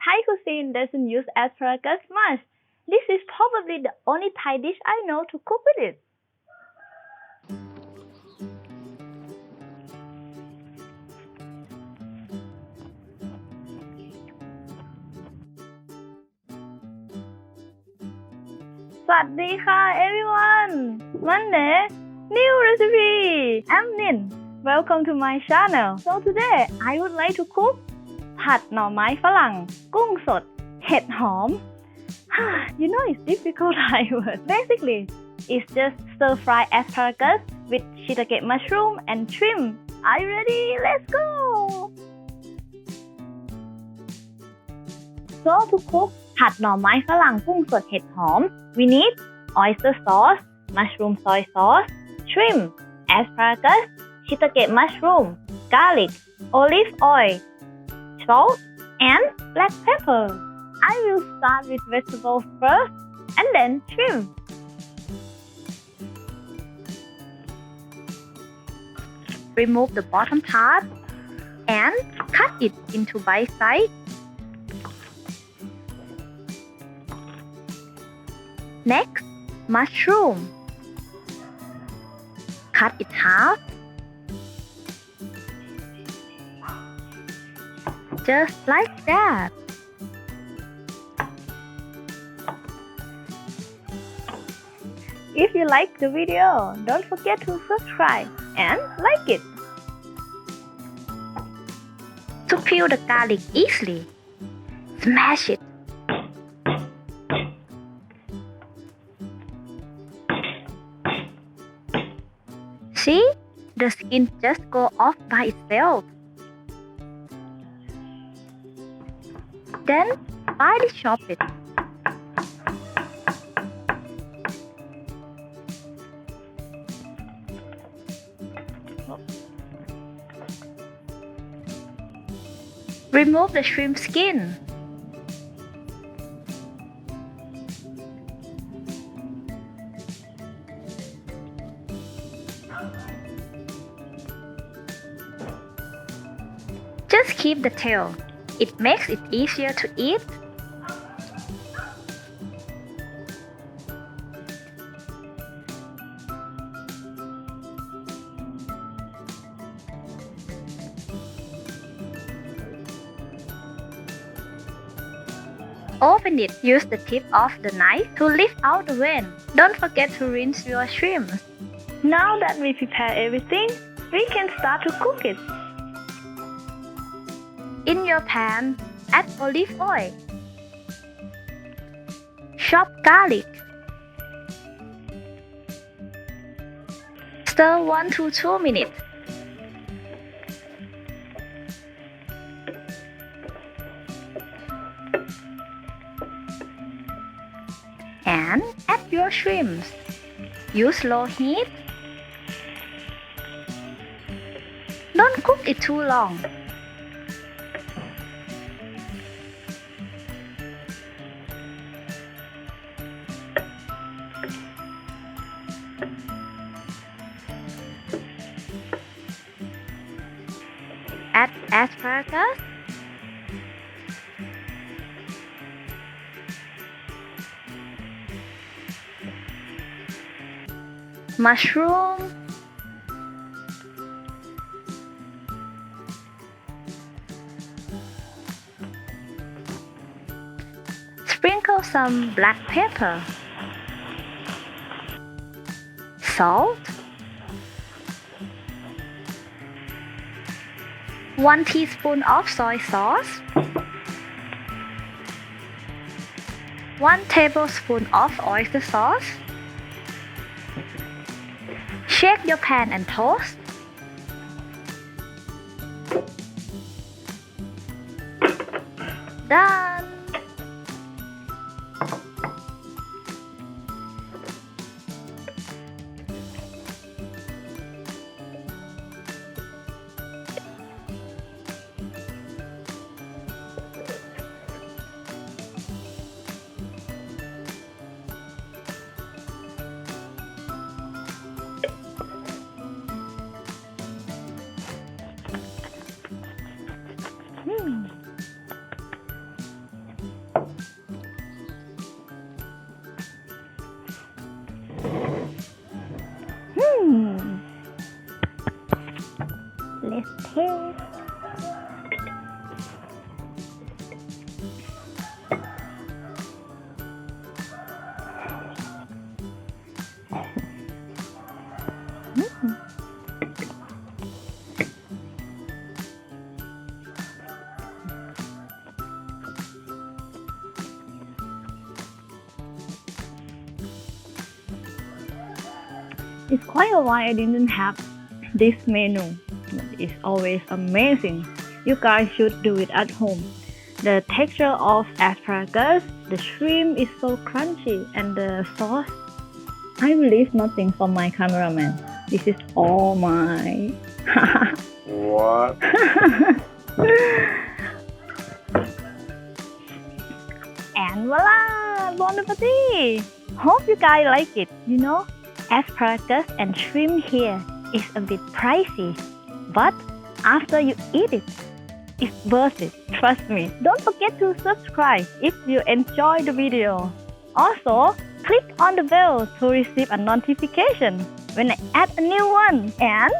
Thai cuisine doesn't use asparagus much. This is probably the only Thai dish I know to cook with it. Swadika everyone! Monday, new recipe! I'm Nin. Welcome to my channel. So today I would like to cook ผัดหน่อไม้ฝรั่งกุ้งสดเห็ดหอม You know it's difficult Thai word. Basically, it's just stir-fry asparagus with shiitake mushroom and shrimp. Are you ready? Let's go! So to cook ผัดหน่อไม้ฝรั่งกุ้งสดเห็ดหอม we need oyster sauce, mushroom soy sauce, shrimp, asparagus, shiitake mushroom, garlic, olive oil, salt, and black pepper. I will start with vegetables first and then shrimp. Remove the bottom part and cut it into bite size. Next, mushroom. Cut it half. Just like that. If you like the video, don't forget to subscribe and like it. To peel the garlic easily, smash it. See? The skin just go off by itself. Then, finely chop it. Remove the shrimp skin. Just keep the tail. It makes it easier to eat. Open it. Use the tip of the knife to lift out the vein. Don't forget to rinse your shrimp. Now that we prepare everything, we can start to cook it. In your pan, add olive oil. Chop garlic. Stir 1 to 2 minutes. And add your shrimps. Use low heat. Don't cook it too long. Add asparagus, mushroom, sprinkle some black pepper, salt, 1 teaspoon of soy sauce, 1 tablespoon of oyster sauce. Shake your pan and toast. Done! It's quite a while I didn't have this menu. It's always amazing. You guys should do it at home. The texture of asparagus, the shrimp is so crunchy, and the sauce. I will leave nothing for my cameraman. This is all mine. What? And voila! Bon appetit! Hope you guys like it. You know, asparagus and shrimp here is a bit pricey, but after you eat it, it's worth it. Trust me. Don't forget to subscribe if you enjoy the video. Also, click on the bell to receive a notification when I add a new one. And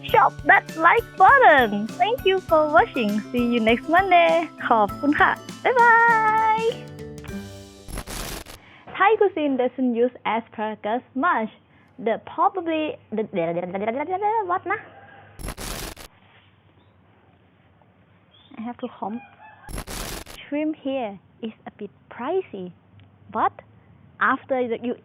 shop that like button. Thank you for watching. See you next Monday. ขอบคุณค่ะ Bye bye. Thai cuisine doesn't use asparagus much. What na? I have to comp. Shrimp here is a bit pricey, but after you